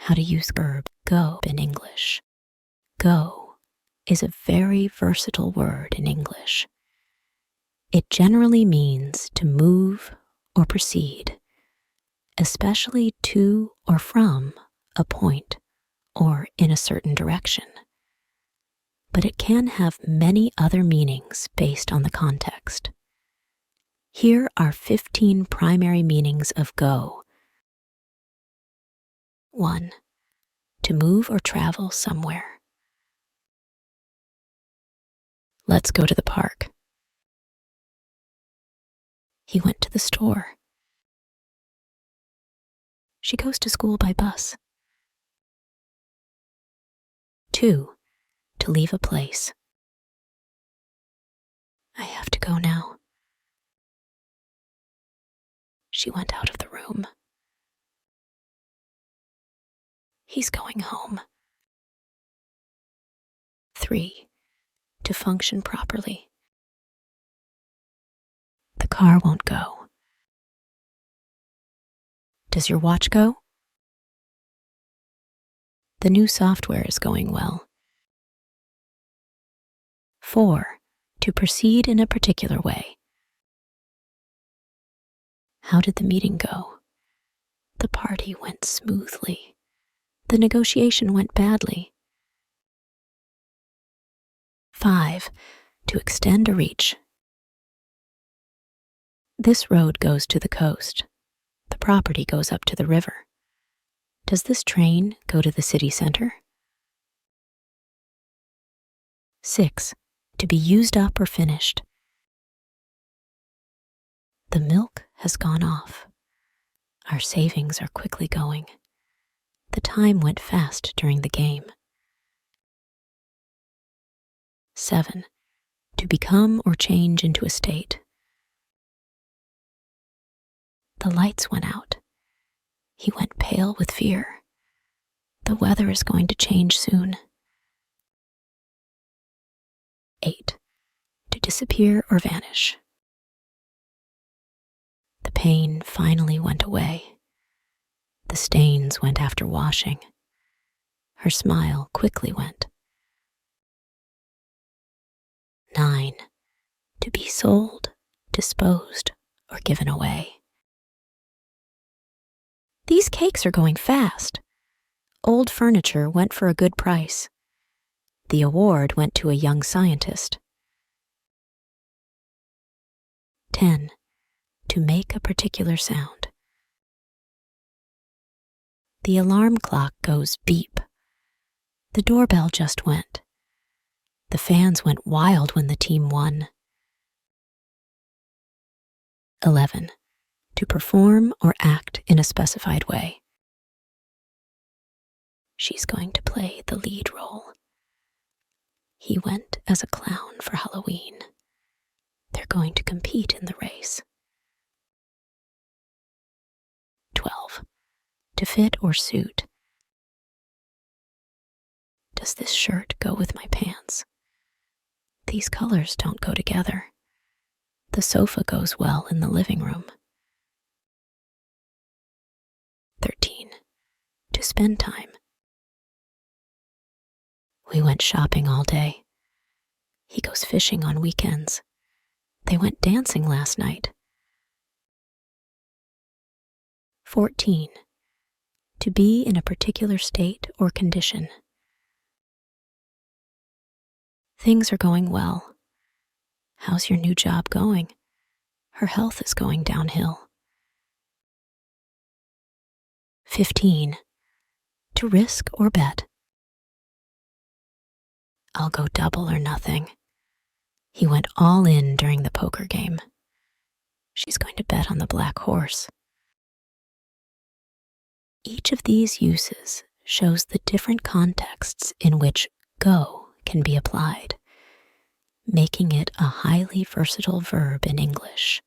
how to use verb go in English. Go is a very versatile word in English. It generally means to move or proceed, especially to or from a point or in a certain direction. But it can have many other meanings based on the context. Here are 15 primary meanings of go. 1. To move or travel somewhere. Let's go to the park. He went to the store. She goes to school by bus. 2. To leave a place. I have to go now. She went out of the room. He's going home. 3. To function properly. The car won't go. Does your watch go? The new software is going well. 4. To proceed in a particular way. How did the meeting go? The party went smoothly. The negotiation went badly. 5. To extend a reach. This road goes to the coast. The property goes up to the river. Does this train go to the city center? 6. To be used up or finished. The milk has gone off. Our savings are quickly going. The time went fast during the game. 7. To become or change into a state. The lights went out. He went pale with fear. The weather is going to change soon. 8. To disappear or vanish. The pain finally went away. The stains went after washing. Her smile quickly went. 9. To be sold, disposed, or given away. These cakes are going fast. Old furniture went for a good price. The award went to a young scientist. 10. To make a particular sound. The alarm clock goes beep. The doorbell just went. The fans went wild when the team won. 11. To perform or act in a specified way. She's going to play the lead role. He went as a clown for Halloween. They're going to compete in the race. 12. To fit or suit. Does this shirt go with my pants? These colors don't go together. The sofa goes well in the living room. 13. To spend time. We went shopping all day. He goes fishing on weekends. They went dancing last night. 14. To be in a particular state or condition. Things are going well. How's your new job going? Her health is going downhill. 15. To risk or bet. I'll go double or nothing. He went all in during the poker game. She's going to bet on the black horse. Each of these uses shows the different contexts in which go can be applied, making it a highly versatile verb in English.